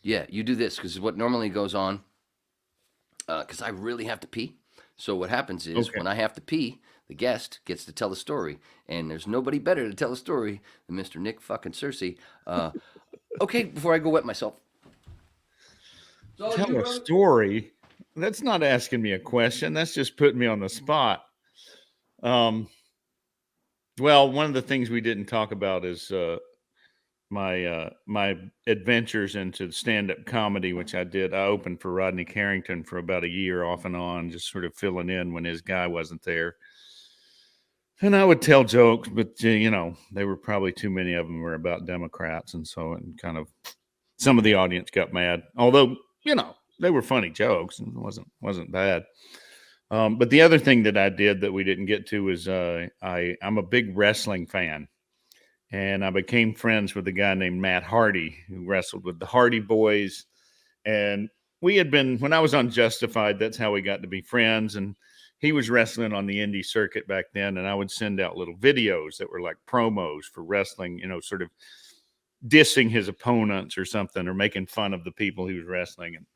Yeah, you do this because what normally goes on, because I really have to pee. So what happens is Okay. when I have to pee, the guest gets to tell the story, and there's nobody better to tell a story than Mr. Nick fucking Searcy. Okay, before I go wet myself. It's all you, Tell a brother. story. That's not asking me a question. That's just putting me on the spot. Um, well, one of the things we didn't talk about is my adventures into stand-up comedy, which I did. I opened for Rodney Carrington for about a year off and on, just sort of filling in when his guy wasn't there. And I would tell jokes, but they were probably too many of them were about Democrats, and so it kind of some of the audience got mad. Although they were funny jokes, and it wasn't bad. But the other thing that I did that we didn't get to is I'm a big wrestling fan, and I became friends with a guy named Matt Hardy who wrestled with the Hardy Boys, and we had been when I was on Justified. That's how we got to be friends, and he was wrestling on the indie circuit back then, and I would send out little videos that were like promos for wrestling, sort of dissing his opponents or something, or making fun of the people he was wrestling. And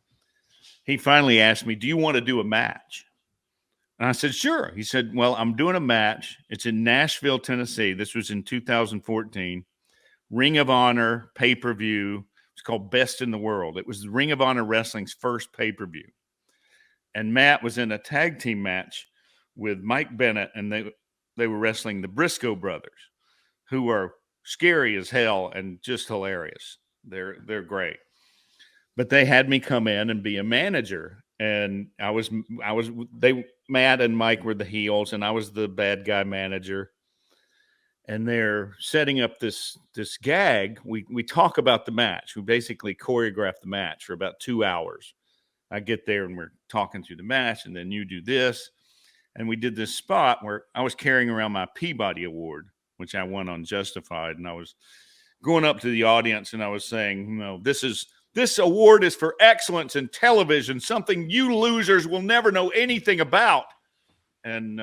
he finally asked me, "Do you want to do a match?" And I said, "Sure." He said, "Well, I'm doing a match. It's in Nashville, Tennessee. This was in 2014. Ring of Honor pay-per-view. It's called Best in the World. It was the Ring of Honor Wrestling's first pay-per-view. And Matt was in a tag team match with Mike Bennett, and they were wrestling the Brisco brothers, who are scary as hell and just hilarious. They're great. But they had me come in and be a manager, and I was they Matt and Mike were the heels, and I was the bad guy manager. And they're setting up this gag. We talk about the match. We basically choreograph the match for about 2 hours. I get there and we're talking through the match, and then you do this. And we did this spot where I was carrying around my Peabody Award, which I won on Justified, and I was going up to the audience and I was saying, this award is for excellence in television, something you losers will never know anything about. And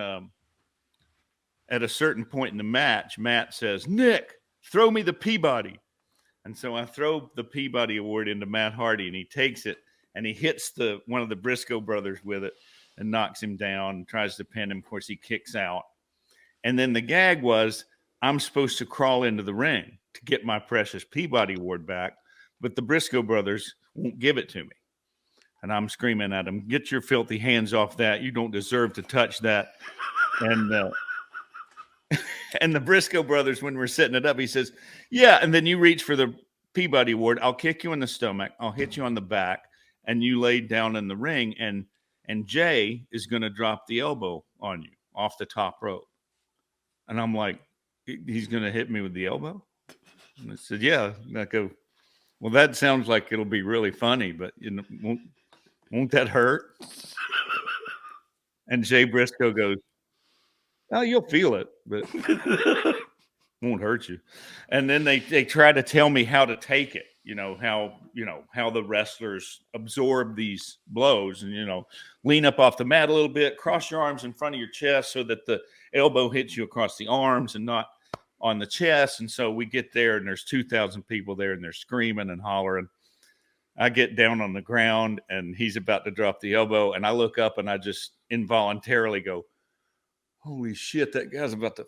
at a certain point in the match, Matt says, "Nick, throw me the Peabody." And so I throw the Peabody Award into Matt Hardy, and he takes it and he hits one of the Brisco brothers with it and knocks him down and tries to pin him. Of course, he kicks out. And then the gag was I'm supposed to crawl into the ring to get my precious Peabody Award back, but the Brisco brothers won't give it to me. And I'm screaming at them, "Get your filthy hands off that. You don't deserve to touch that." And and the Brisco brothers, when we're setting it up, he says, "Yeah." And then you reach for the Peabody Award. I'll kick you in the stomach. I'll hit you on the back, and you lay down in the ring. And Jay is going to drop the elbow on you off the top rope. And I'm like, "He's going to hit me with the elbow?" And I said, "Yeah." And I go, "Well, that sounds like it'll be really funny, but won't that hurt?" And Jay Briscoe goes, "Oh, you'll feel it, but won't hurt you." And then they try to tell me how to take it, how the wrestlers absorb these blows, and lean up off the mat a little bit, cross your arms in front of your chest so that the elbow hits you across the arms and not on the chest. And so we get there, and there's 2,000 people there, and they're screaming and hollering. I get down on the ground, and he's about to drop the elbow, and I look up and I just involuntarily go, "Holy shit, that guy's about to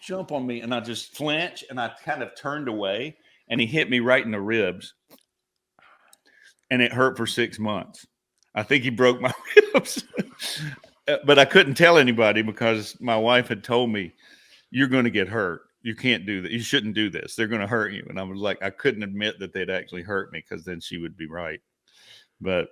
jump on me." And I just flinch, and I kind of turned away, and he hit me right in the ribs, and it hurt for 6 months. I think he broke my ribs, but I couldn't tell anybody because my wife had told me, "You're going to get hurt. You can't do that. You shouldn't do this. They're going to hurt you." And I was like, I couldn't admit that they'd actually hurt me because then she would be right. But